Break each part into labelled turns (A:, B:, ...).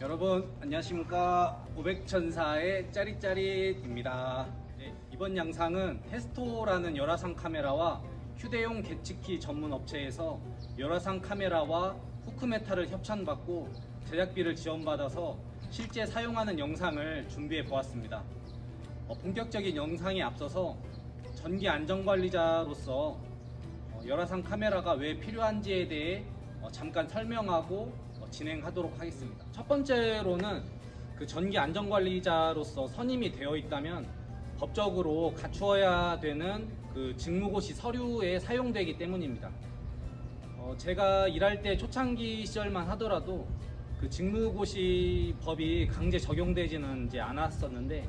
A: 여러분 안녕하십니까. 500천사의 짜릿짜릿입니다. 네, 이번 영상은 테스토라는 열화상 카메라와 휴대용 계측기 전문 업체에서 열화상 카메라와 후크메탈을 협찬받고 제작비를 지원받아서 실제 사용하는 영상을 준비해 보았습니다. 본격적인 영상에 앞서서 전기 안전관리자로서 열화상 카메라가 왜 필요한지에 대해 잠깐 설명하고 진행하도록 하겠습니다. 첫 번째로는 그 전기 안전관리자로서 선임이 되어 있다면 법적으로 갖추어야 되는 그 직무고시 서류에 사용되기 때문입니다. 제가 일할 때 초창기 시절만 하더라도 그 직무고시 법이 강제 적용되지는 이제 않았었는데,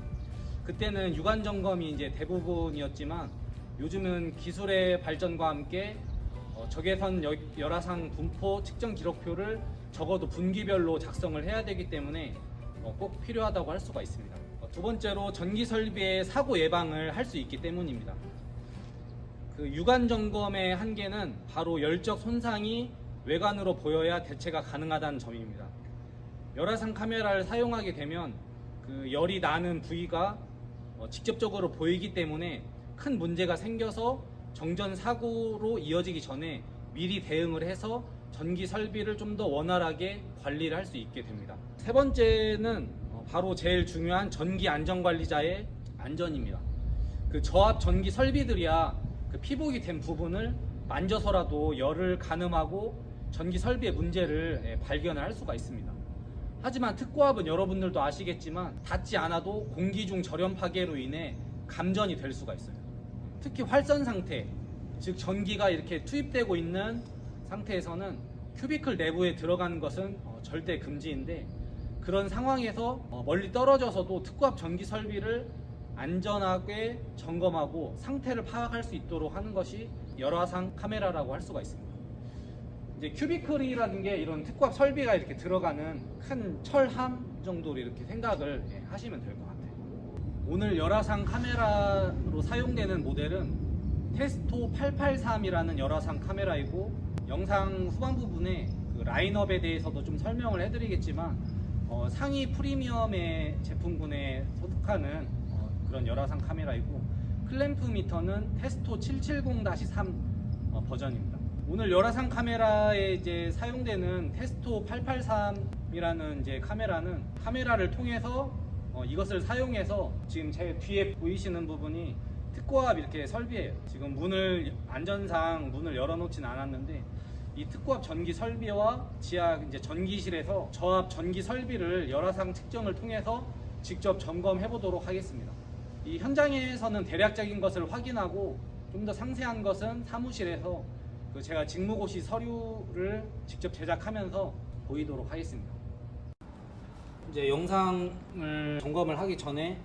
A: 그때는 유관 점검이 이제 대부분이었지만 요즘은 기술의 발전과 함께 적외선 열화상 분포 측정 기록표를 적어도 분기별로 작성을 해야 되기 때문에 꼭 필요하다고 할 수가 있습니다. 두 번째로 전기 설비의 사고 예방을 할 수 있기 때문입니다. 그 유관 점검의 한계는 바로 열적 손상이 외관으로 보여야 대체가 가능하다는 점입니다. 열화상 카메라를 사용하게 되면 그 열이 나는 부위가 직접적으로 보이기 때문에 큰 문제가 생겨서 정전 사고로 이어지기 전에 미리 대응을 해서 전기 설비를 좀 더 원활하게 관리를 할 수 있게 됩니다. 세 번째는 바로 제일 중요한 전기 안전관리자의 안전입니다. 그 저압 전기 설비들이야 그 피복이 된 부분을 만져서라도 열을 가늠하고 전기 설비의 문제를 발견을 할 수가 있습니다. 하지만 특고압은 여러분들도 아시겠지만 닿지 않아도 공기 중 절연 파괴로 인해 감전이 될 수가 있어요. 특히 활선 상태, 즉 전기가 이렇게 투입되고 있는 상태에서는 큐비클 내부에 들어가는 것은 절대 금지인데, 그런 상황에서 멀리 떨어져서도 특고압 전기 설비를 안전하게 점검하고 상태를 파악할 수 있도록 하는 것이 열화상 카메라라고 할 수가 있습니다. 이제 큐비클이라는 게 이런 특고압 설비가 이렇게 들어가는 큰 철함 정도로 이렇게 생각을 하시면 될 것 같아요. 오늘 열화상 카메라로 사용되는 모델은 테스토 883이라는 열화상 카메라이고, 영상 후반 부분에 그 라인업에 대해서도 좀 설명을 해드리겠지만 상위 프리미엄의 제품군에 소속하는 그런 열화상 카메라이고, 클램프 미터는 테스토 770-3 버전입니다. 오늘 열화상 카메라에 이제 사용되는 테스토 883이라는 이제 카메라를 통해서 이것을 사용해서 지금 제 뒤에 보이시는 부분이 특고압 이렇게 설비예요. 지금 안전상 문을 열어놓진 않았는데, 이 특고압 전기 설비와 지하 이제 전기실에서 저압 전기 설비를 열화상 측정을 통해서 직접 점검해 보도록 하겠습니다. 이 현장에서는 대략적인 것을 확인하고 좀 더 상세한 것은 사무실에서 제가 직무고시 서류를 직접 제작하면서 보이도록 하겠습니다. 이제 영상을 점검을 하기 전에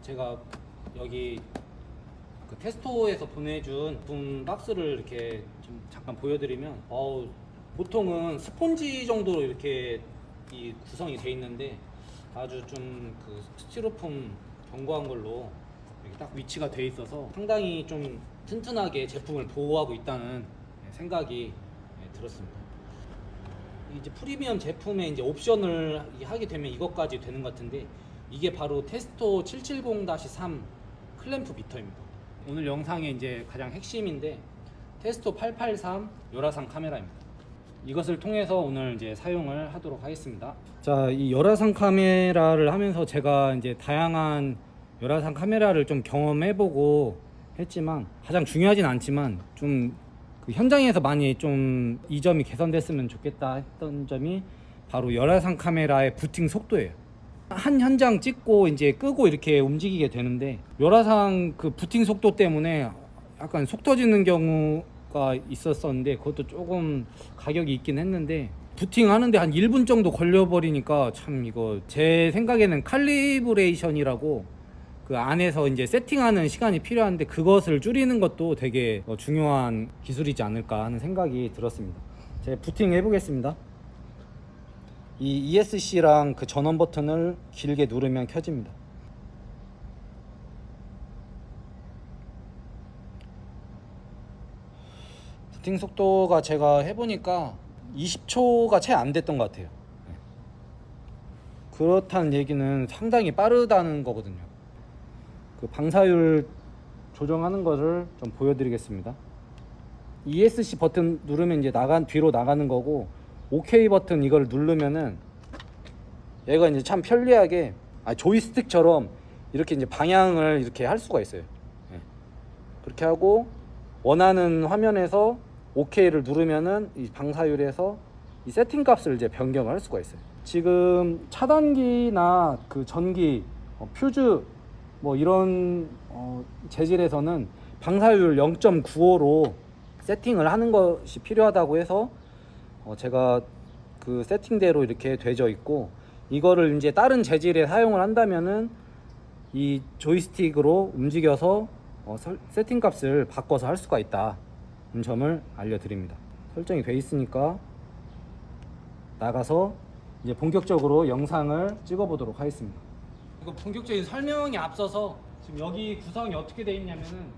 A: 제가 여기 그 테스토에서 보내준 분 박스를 이렇게 좀 잠깐 보여드리면, 보통은 스폰지 정도로 이렇게 이 구성이 돼 있는데 아주 좀 그 스티로폼 견고한 걸로 이렇게 딱 위치가 돼 있어서 상당히 좀 튼튼하게 제품을 보호하고 있다는 생각이 들었습니다. 이제 프리미엄 제품의 이제 옵션을 하게 되면 이것까지 되는 것 같은데, 이게 바로 테스토 770-3 클램프 미터입니다. 오늘 영상의 이제 가장 핵심인데 테스토 883 열화상 카메라입니다. 이것을 통해서 오늘 이제 사용을 하도록 하겠습니다. 자, 이 열화상 카메라를 하면서 제가 이제 다양한 열화상 카메라를 좀 경험해보고 했지만, 가장 중요하진 않지만 좀 그 현장에서 많이 좀 이 점이 개선됐으면 좋겠다 했던 점이 바로 열화상 카메라의 부팅 속도예요. 한 현장 찍고 이제 끄고 이렇게 움직이게 되는데, 열화상 그 부팅 속도 때문에 약간 속 터지는 경우가 있었었는데, 그것도 조금 가격이 있긴 했는데, 부팅 하는데 한 1분 정도 걸려버리니까 참 이거 제 생각에는 칼리브레이션이라고 그 안에서 이제 세팅하는 시간이 필요한데, 그것을 줄이는 것도 되게 중요한 기술이지 않을까 하는 생각이 들었습니다. 제가 부팅 해보겠습니다. 이 ESC랑 그 전원 버튼을 길게 누르면 켜집니다. 부팅 속도가 제가 해보니까 20초가 채 안 됐던 것 같아요. 그렇다는 얘기는 상당히 빠르다는 거거든요. 그 방사율 조정하는 것을 좀 보여드리겠습니다. ESC 버튼 누르면 이제 뒤로 나가는 거고, OK 버튼 이걸 누르면은 얘가 이제 참 편리하게 조이스틱처럼 이렇게 이제 방향을 이렇게 할 수가 있어요. 예. 그렇게 하고 원하는 화면에서 OK를 누르면은 이 방사율에서 이 세팅 값을 이제 변경을 할 수가 있어요. 지금 차단기나 그 전기, 퓨즈 뭐 이런 재질에서는 방사율 0.95로 세팅을 하는 것이 필요하다고 해서 제가 그 세팅대로 이렇게 되어 있고, 이거를 이제 다른 재질에 사용을 한다면은 이 조이스틱으로 움직여서 세팅 값을 바꿔서 할 수가 있다는 점을 알려드립니다. 설정이 돼 있으니까 나가서 이제 본격적으로 영상을 찍어 보도록 하겠습니다. 이거 본격적인 설명에 앞서서 지금 여기 구성이 어떻게 돼 있냐면은,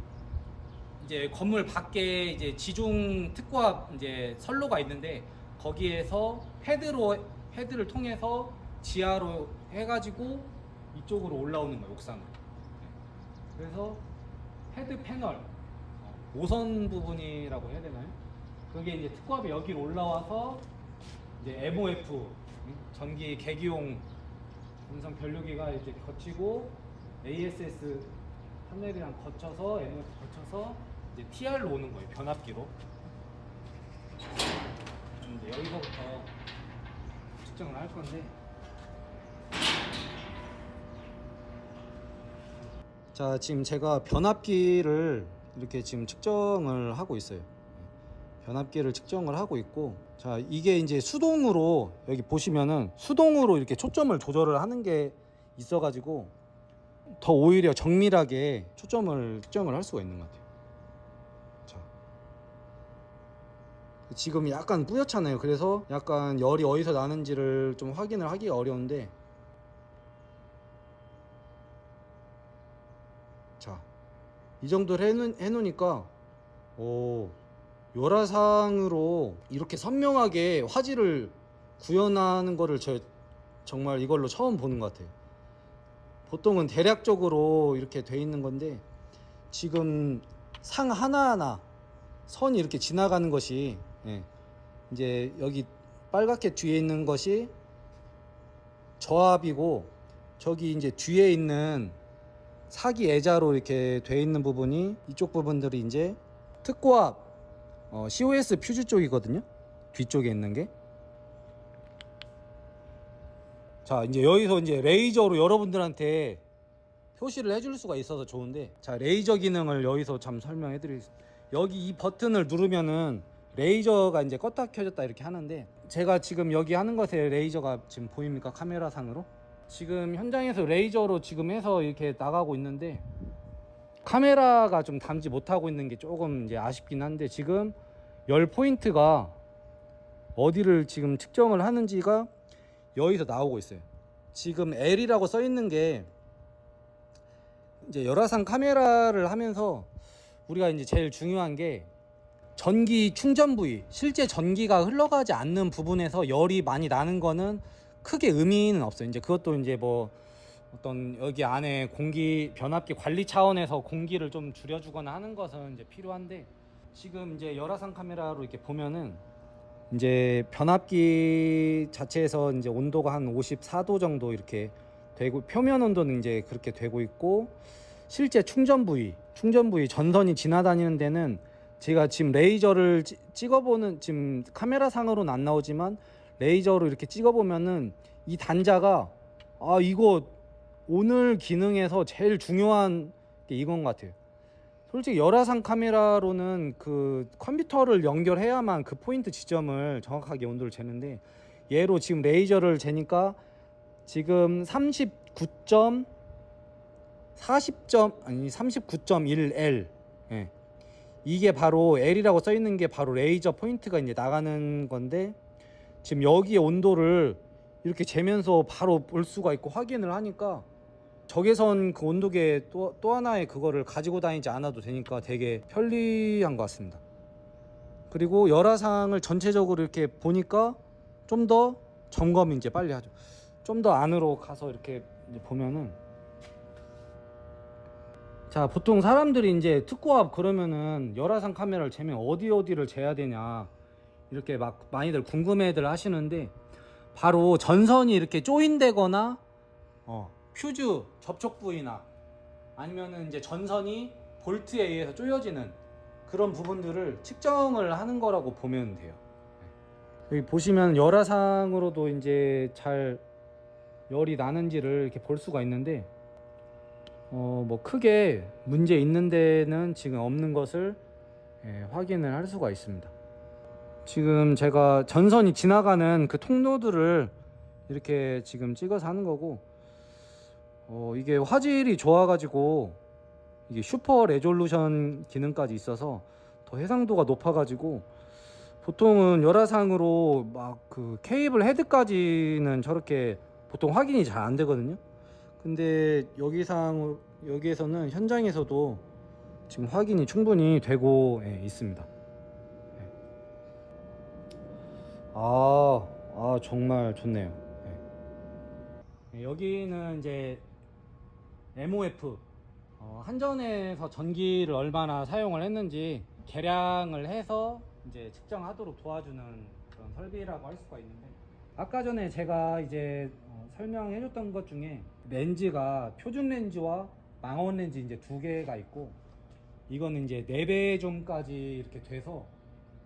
A: 이제 건물 밖에 이제 지중 특과 이제 선로가 있는데, 거기에서 헤드를 통해서 지하로 해가지고 이쪽으로 올라오는 거예요, 옥상으로. 그래서 헤드 패널, 모선 부분이라고 해야 되나요? 그게 이제 특과비 여기로 올라와서 이제 MOF, 전기 계기용 음성 변류기가 이제 거치고 ASS 판넬이랑 거쳐서 MOF 거쳐서 이제 TR로 오는 거예요, 변압기로. 이제 여기서부터 측정을 할 건데, 자, 지금 제가 변압기를 이렇게 지금 측정을 하고 있어요. 변압기를 측정을 하고 있고, 자, 이게 이제 수동으로, 여기 보시면은 수동으로 이렇게 초점을 조절을 하는 게 있어 가지고 더 오히려 정밀하게 초점을 측정을 할 수가 있는 것 같아요. 자, 지금 약간 뿌옇잖아요. 그래서 약간 열이 어디서 나는지를 좀 확인을 하기가 어려운데, 자, 이 정도를 해놓으니까 열화상으로 이렇게 선명하게 화질을 구현하는 거를 정말 이걸로 처음 보는 것 같아요. 보통은 대략적으로 이렇게 돼 있는 건데, 지금 상 하나하나 선이 이렇게 지나가는 것이, 이제 여기 빨갛게 뒤에 있는 것이 저압이고, 저기 이제 뒤에 있는 사기 애자로 이렇게 돼 있는 부분이, 이쪽 부분들이 이제 특고압 COS 퓨즈 쪽이거든요. 뒤쪽에 있는 게. 자, 이제 여기서 이제 레이저로 여러분들한테 표시를 해줄 수가 있어서 좋은데, 자, 레이저 기능을 여기서 참 설명해 드리겠습니다. 여기 이 버튼을 누르면은 레이저가 이제 껐다 켜졌다 이렇게 하는데, 제가 지금 여기 하는 것에 레이저가 지금 보입니까? 카메라 상으로 지금 현장에서 레이저로 지금 해서 이렇게 나가고 있는데, 카메라가 좀 담지 못하고 있는 게 조금 이제 아쉽긴 한데, 지금 열 포인트가 어디를 지금 측정을 하는지가 여기서 나오고 있어요. 지금 L이라고 써 있는 게, 이제 열화상 카메라를 하면서 우리가 이제 제일 중요한 게 전기 충전 부위, 실제 전기가 흘러가지 않는 부분에서 열이 많이 나는 거는 크게 의미는 없어요. 이제 그것도 이제 뭐 어떤 여기 안에 공기 변압기 관리 차원에서 공기를 좀 줄여주거나 하는 것은 이제 필요한데, 지금 이제 열화상 카메라로 이렇게 보면은 이제 변압기 자체에서 이제 온도가 한 54도 정도 이렇게 되고, 표면 온도는 이제 그렇게 되고 있고, 실제 충전 부위 전선이 지나다니는 데는 제가 지금 레이저를 찍어보는, 지금 카메라 상으로는 안 나오지만 레이저로 이렇게 찍어보면은 이 단자가, 이거 오늘 기능에서 제일 중요한 게 이건 것 같아요. 솔직히 열화상 카메라로는 그 컴퓨터를 연결해야만 그 포인트 지점을 정확하게 온도를 재는데, 얘로 지금 레이저를 재니까 지금 39.1L, 이게 바로 L이라고 써 있는 게 바로 레이저 포인트가 이제 나가는 건데, 지금 여기에 온도를 이렇게 재면서 바로 볼 수가 있고 확인을 하니까, 적외선 그 온도계 또 하나의 그거를 가지고 다니지 않아도 되니까 되게 편리한 것 같습니다. 그리고 열화상을 전체적으로 이렇게 보니까 좀 더 점검이 이제 빨리 하죠. 좀 더 안으로 가서 이렇게 이제 보면은, 자, 보통 사람들이 이제 특고압 그러면은 열화상 카메라를 재면 어디를 재야 되냐 이렇게 막 많이들 궁금해들 하시는데, 바로 전선이 이렇게 조인되거나 퓨즈 접촉 부위나 아니면은 이제 전선이 볼트에 의해서 조여지는 그런 부분들을 측정을 하는 거라고 보면 돼요. 여기 보시면 열화상으로도 이제 잘 열이 나는지를 이렇게 볼 수가 있는데, 뭐 크게 문제 있는 데는 지금 없는 것을 확인을 할 수가 있습니다. 지금 제가 전선이 지나가는 그 통로들을 이렇게 지금 찍어서 하는 거고, 이게 화질이 좋아가지고 이게 슈퍼 레졸루션 기능까지 있어서 더 해상도가 높아가지고, 보통은 열화상으로 막 그 케이블 헤드까지는 저렇게 보통 확인이 잘 안 되거든요. 근데 여기에서는 현장에서도 지금 확인이 충분히 되고 있습니다. 정말 좋네요. 여기는 이제 MOF, 한전에서 전기를 얼마나 사용을 했는지 계량을 해서 이제 측정하도록 도와주는 그런 설비라고 할 수가 있는데, 아까 전에 제가 이제 설명해 줬던 것 중에 렌즈가 표준 렌즈와 망원 렌즈 이제 두 개가 있고, 이거는 이제 4배 좀까지 이렇게 돼서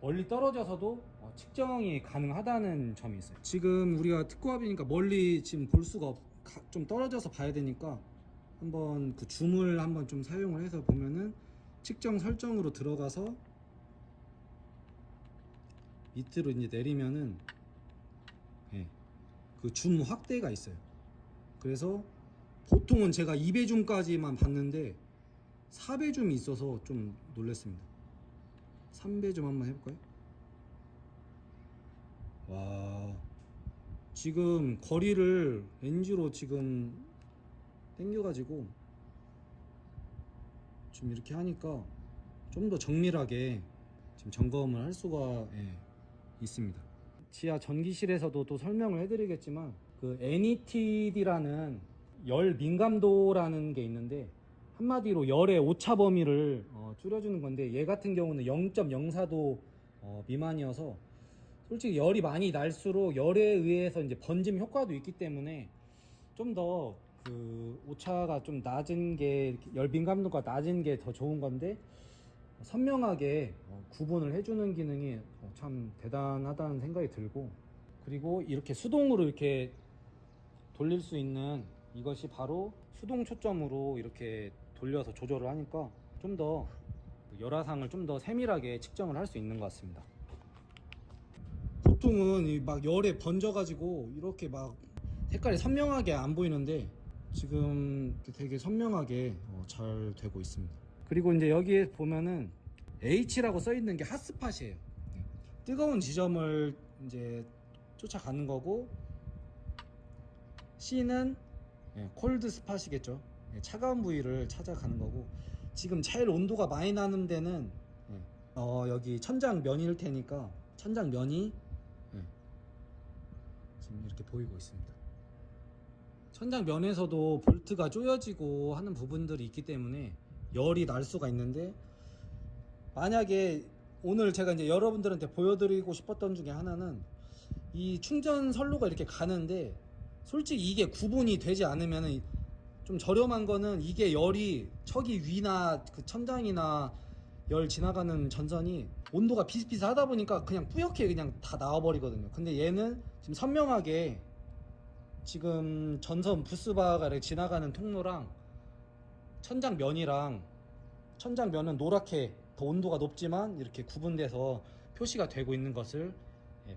A: 멀리 떨어져서도 측정이 가능하다는 점이 있어요. 지금 우리가 특고압이니까 멀리 지금 볼 수가 좀 떨어져서 봐야 되니까 한번 그 줌을 한번 좀 사용을 해서 보면은, 측정 설정으로 들어가서 밑으로 이제 내리면은 그 줌 확대가 있어요. 그래서 보통은 제가 2배 줌까지만 봤는데 4배 줌이 있어서 좀 놀랐습니다. 3배 줌 한번 해볼까요? 와, 지금 거리를 렌즈로 지금 당겨가지고 지금 이렇게 하니까 좀 더 정밀하게 지금 점검을 할 수가 있습니다. 지하 전기실에서도 또 설명을 해드리겠지만, 그 NETD라는 열 민감도라는 게 있는데, 한마디로 열의 오차 범위를 줄여주는 건데, 얘 같은 경우는 0.04도 미만이어서 솔직히 열이 많이 날수록 열에 의해서 이제 번짐 효과도 있기 때문에 좀 더 그 오차가 좀 낮은 게, 열 민감도가 낮은 게 더 좋은 건데, 선명하게 구분을 해주는 기능이 참 대단하다는 생각이 들고, 그리고 이렇게 수동으로 이렇게 돌릴 수 있는 이것이 바로 수동 초점으로 이렇게 돌려서 조절을 하니까 좀 더 열화상을 좀 더 세밀하게 측정을 할 수 있는 것 같습니다. 보통은 막 열에 번져가지고 이렇게 막 색깔이 선명하게 안 보이는데, 지금 되게 선명하게 잘 되고 있습니다. 그리고 이제 여기에 보면은 H라고 써 있는 게 핫스팟이에요. 뜨거운 지점을 이제 쫓아가는 거고, C는 콜드 스팟이겠죠. 차가운 부위를 찾아가는 거고, 지금 제일 온도가 많이 나는 데는 여기 천장면일 테니까 천장면이 지금 이렇게 보이고 있습니다. 천장면에서도 볼트가 조여지고 하는 부분들이 있기 때문에 열이 날 수가 있는데, 만약에 오늘 제가 이제 여러분들한테 보여드리고 싶었던 중에 하나는, 이 충전 선로가 이렇게 가는데 솔직히 이게 구분이 되지 않으면, 좀 저렴한 거는 이게 열이 척이 위나 그 천장이나 열 지나가는 전선이 온도가 비슷비슷하다 보니까 그냥 뿌옇게 그냥 다 나와버리거든요. 근데 얘는 지금 선명하게 지금 전선 부스바가 이렇게 지나가는 통로랑 천장면이랑, 천장면은 노랗게 더 온도가 높지만 이렇게 구분돼서 표시가 되고 있는 것을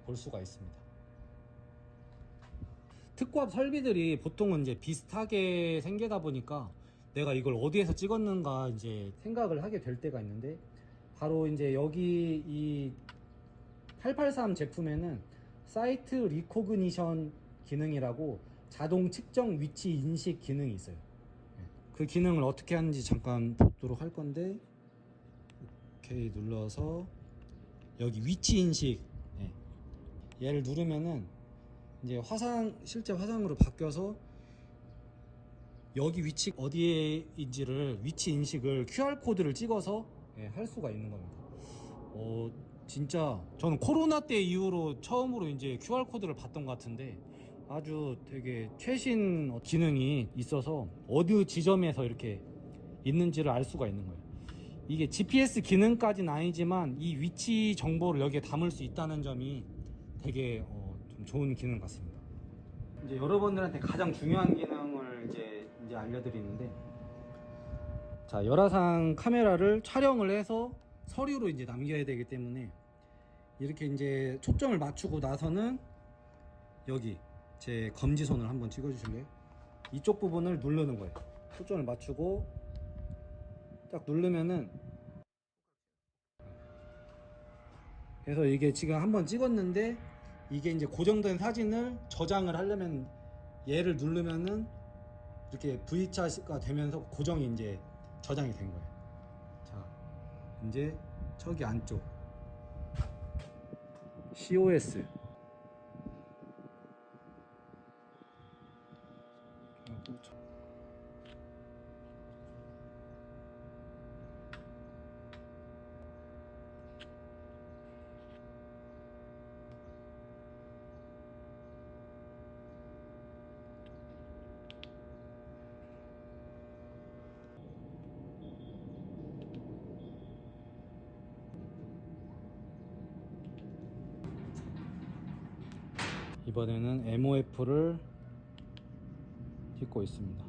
A: 볼 수가 있습니다. 특고압 설비들이 보통은 이제 비슷하게 생기다 보니까 내가 이걸 어디에서 찍었는가 이제 생각을 하게 될 때가 있는데, 바로 이제 여기 이 883 제품에는 사이트 리코그니션 기능이라고 자동 측정 위치 인식 기능이 있어요. 그 기능을 어떻게 하는지 잠깐 보도록 할 건데, 오케이 눌러서 여기 위치 인식, 얘를 누르면은 이제 실제 화상으로 바뀌어서 여기 위치 어디에인지를 위치 인식을 QR 코드를 찍어서 할 수가 있는 겁니다. 진짜 저는 코로나 때 이후로 처음으로 이제 QR 코드를 봤던 것 같은데 아주 되게 최신 기능이 있어서 어느 지점에서 이렇게 있는지를 알 수가 있는 거예요. 이게 GPS 기능까지는 아니지만 이 위치 정보를 여기에 담을 수 있다는 점이 되게 좀 좋은 기능 같습니다. 이제 여러분들한테 가장 중요한 기능을 이제 알려드리는데, 자, 열화상 카메라를 촬영을 해서 서류로 이제 남겨야 되기 때문에 이렇게 이제 초점을 맞추고 나서는 여기 제 검지손을 한번 찍어주실래요? 이쪽 부분을 누르는 거예요. 초점을 맞추고 딱 누르면은, 그래서 이게 지금 한번 찍었는데 이게 이제 고정된 사진을 저장을 하려면 얘를 누르면은 이렇게 V자가 되면서 고정이 이제 저장이 된 거예요. 자, 이제 저기 안쪽 COS 이번에는 MOF를 찍고 있습니다.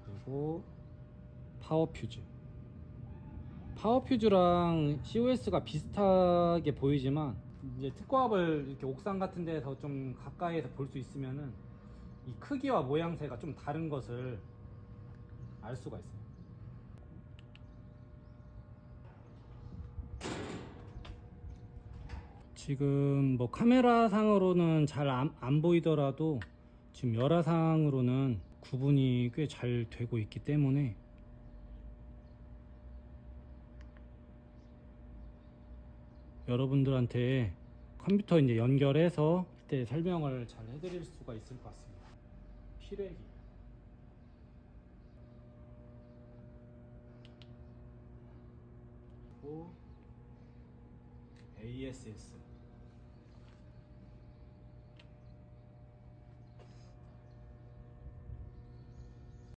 A: 그리고 파워퓨즈랑 COS가 비슷하게 보이지만 이제 특과합을 이렇게 옥상 같은 데서 좀 가까이에서 볼 수 있으면은 이 크기와 모양새가 좀 다른 것을 알 수가 있어요. 지금 뭐 카메라 상으로는 잘 안 보이더라도 지금 열화상으로는 구분이 꽤 잘 되고 있기 때문에 여러분들한테 컴퓨터 이제 연결해서 그때 설명을 잘 해드릴 수가 있을 것 같습니다. 필회기, 그리고 ASS